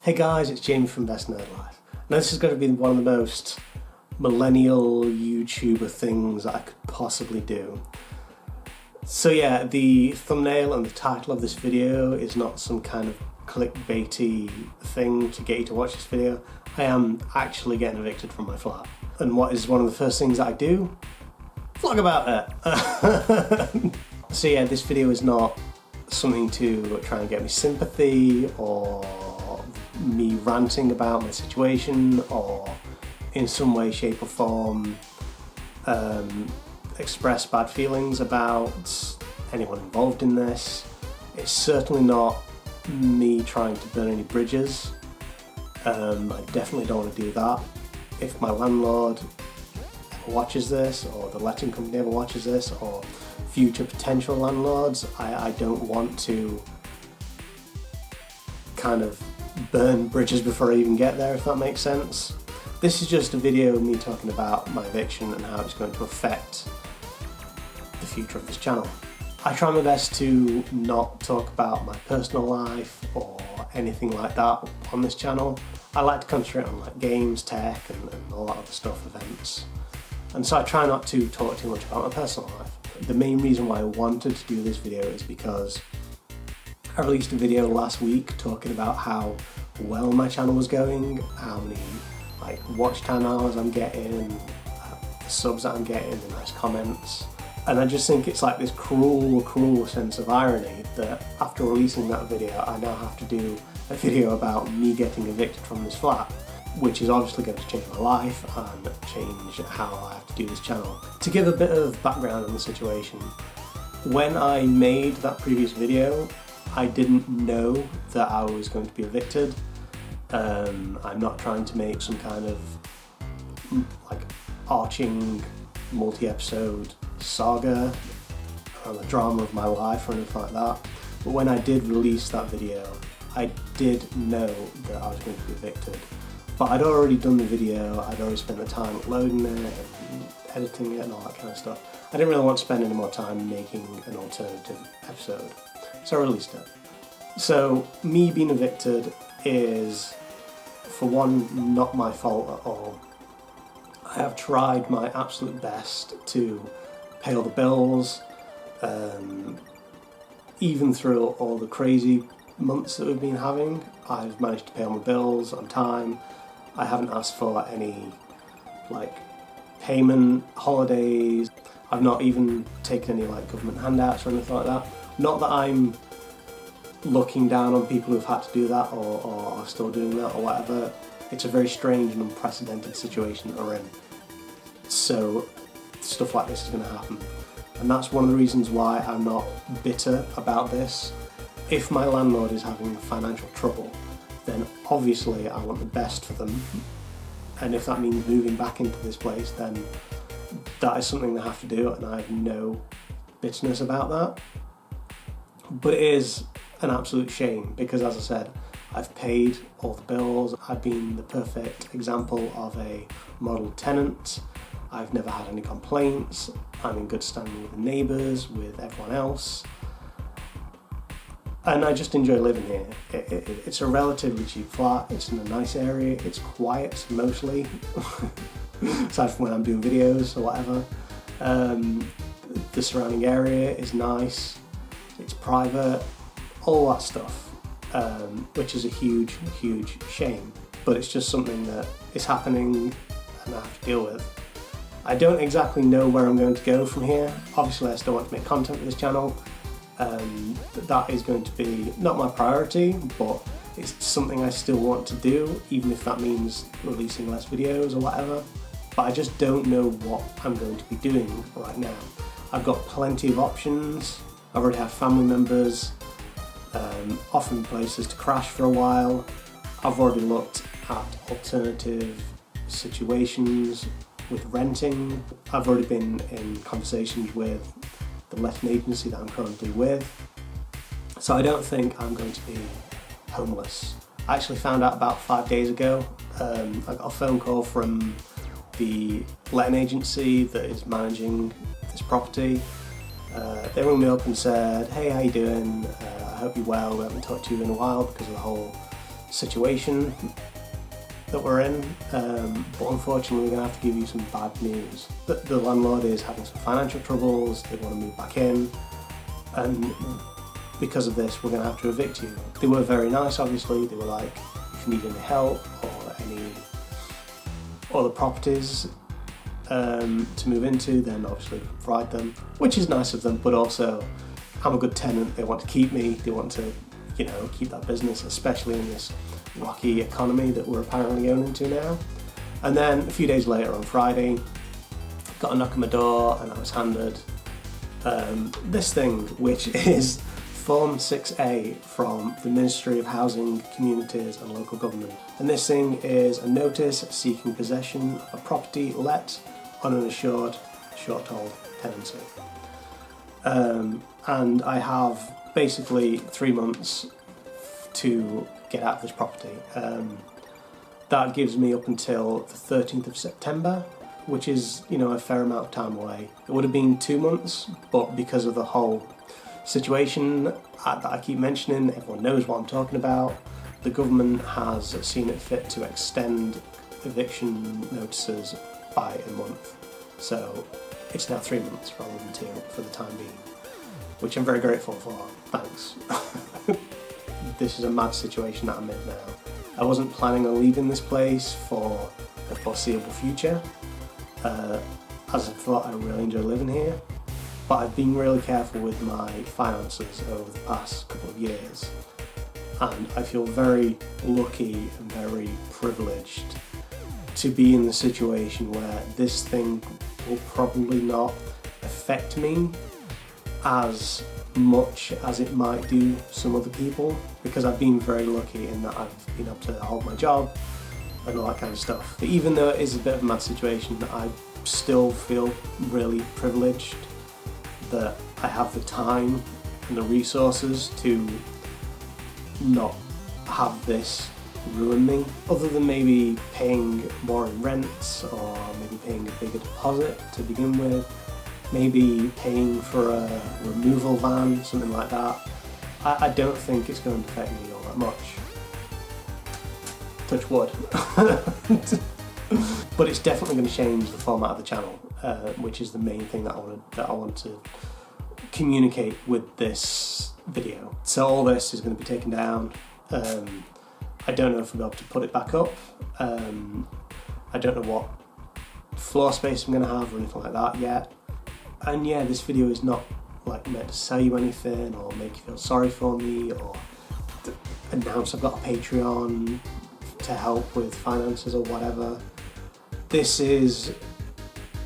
Hey guys, it's Jamie from BestNerdLife. Now this is going to be one of the most millennial YouTuber things that I could possibly do. So yeah, the thumbnail and the title of this video is not some kind of clickbaity thing to get you to watch this video. I am actually getting evicted from my flat. And what is one of the first things that I do? Vlog about it! So yeah, this video is not something to try and get me sympathy or me ranting about my situation or in some way, shape or form express bad feelings about anyone involved in this. It's certainly not me trying to burn any bridges. I definitely don't want to do that. If my landlord ever watches this, or the letting company ever watches this, or future potential landlords, I don't want to kind of burn bridges before I even get there, if that makes sense. This is just a video of me talking about my eviction and how it's going to affect the future of this channel. I try my best to not talk about my personal life or anything like that on this channel. I like to concentrate on like games, tech and all that other stuff, events. And so I try not to talk too much about my personal life. The main reason why I wanted to do this video is because I released a video last week talking about how well my channel was going, how many like watch time hours I'm getting, the subs that I'm getting, the nice comments. And I just think it's like this cruel sense of irony that after releasing that video, I now have to do a video about me getting evicted from this flat, which is obviously going to change my life and change how I have to do this channel. To give a bit of background on the situation, when I made that previous video, I didn't know that I was going to be evicted. I'm not trying to make some kind of like arching multi-episode saga around the drama of my life or anything like that. But when I did release that video, I did know that I was going to be evicted. But I'd already done the video, I'd already spent the time uploading it and editing it and all that kind of stuff. I didn't really want to spend any more time making an alternative episode, so I released it. So me being evicted is, for one, not my fault at all. I have tried my absolute best to pay all the bills, even through all the crazy months that we've been having. I've managed to pay all my bills on time. I haven't asked for any like payment holidays. I've not even taken any like government handouts or anything like that. Not that I'm looking down on people who've had to do that or are still doing that or whatever. It's a very strange and unprecedented situation that we're in. So stuff like this is going to happen. And that's one of the reasons why I'm not bitter about this. If my landlord is having financial trouble, then obviously I want the best for them. And if that means moving back into this place, then that is something they have to do, and I have no bitterness about that. But it is an absolute shame because, as I said, I've paid all the bills. I've been the perfect example of a model tenant. I've never had any complaints. I'm in good standing with the neighbours, with everyone else. And I just enjoy living here. It's a relatively cheap flat, it's in a nice area, it's quiet mostly, aside from when I'm doing videos or whatever. The surrounding area is nice, it's private, all that stuff, which is a huge shame. But it's just something that is happening and I have to deal with. I don't exactly know where I'm going to go from here. Obviously I still want to make content for this channel. That is going to be not my priority, but it's something I still want to do, even if that means releasing less videos or whatever. But I just don't know what I'm going to be doing right now. I've got plenty of options. I already have family members offering places to crash for a while. I've already looked at alternative situations with renting. I've already been in conversations with the letting agency that I'm currently with. So I don't think I'm going to be homeless. I actually found out about 5 days ago. I got a phone call from the letting agency that is managing this property. They rang me up and said, "Hey, how you doing? I hope you're well. We haven't talked to you in a while because of the whole situation that we're in, but unfortunately we're going to have to give you some bad news. The landlord is having some financial troubles, they want to move back in, and because of this we're going to have to evict you. They were very nice, obviously. They were like, if you need any help or any other properties to move into, then obviously provide them, which is nice of them, but also I'm a good tenant. They want to keep me, they want to, you know, keep that business, especially in this rocky economy that we're apparently going into now. And then a few days later on Friday, got a knock on my door and I was handed this thing, which is Form 6A from the Ministry of Housing, Communities and Local Government. And this thing is a notice seeking possession of a property let on an assured short-hold tenancy. And I have basically 3 months to get out of this property. That gives me up until the 13th of September, which is, you know, a fair amount of time away. It would have been 2 months, but because of the whole situation that I keep mentioning, everyone knows what I'm talking about, the government has seen it fit to extend eviction notices by a month. So it's now 3 months rather than 2 for the time being, which I'm very grateful for. Thanks. This is a mad situation that I'm in now. I wasn't planning on leaving this place for the foreseeable future, as I thought I really enjoy living here, but I've been really careful with my finances over the past couple of years, and I feel very lucky and very privileged to be in the situation where this thing will probably not affect me as much as it might do some other people, because I've been very lucky in that I've been able to hold my job and all that kind of stuff. But even though it is a bit of a mad situation, I still feel really privileged that I have the time and the resources to not have this ruin me, other than maybe paying more in rents or maybe paying a bigger deposit to begin with, maybe paying for a removal van, something like that. I don't think it's going to affect me all that much. Touch wood. But it's definitely going to change the format of the channel, which is the main thing that I want to communicate with this video. So all this is going to be taken down. I don't know if we'll be able to put it back up. I don't know what floor space I'm going to have or anything like that yet. And yeah, this video is not like meant to sell you anything or make you feel sorry for me or announce I've got a Patreon to help with finances or whatever. This is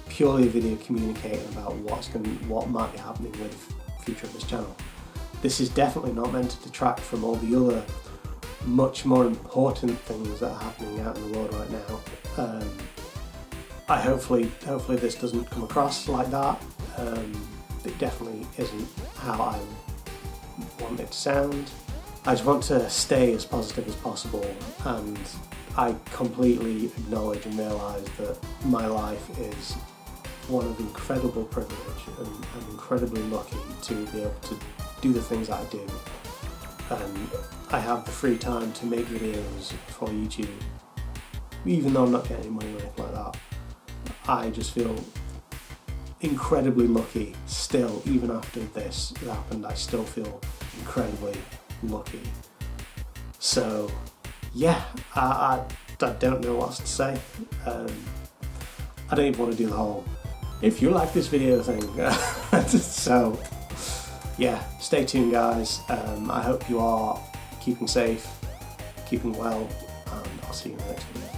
purely a video communicating about what might be happening with the future of this channel. This is definitely not meant to detract from all the other much more important things that are happening out in the world right now. Hopefully this doesn't come across like that. It definitely isn't how I want it to sound. I just want to stay as positive as possible, and I completely acknowledge and realise that my life is one of incredible privilege, and I'm incredibly lucky to be able to do the things that I do. And I have the free time to make videos for YouTube, even though I'm not getting any money or anything like that. I just feel incredibly lucky still. Even after this happened, I still feel incredibly lucky. So yeah, I don't know what else to say. I don't even want to do the whole if you like this video thing. So yeah, stay tuned guys. I hope you are keeping safe, keeping well, and I'll see you in the next video.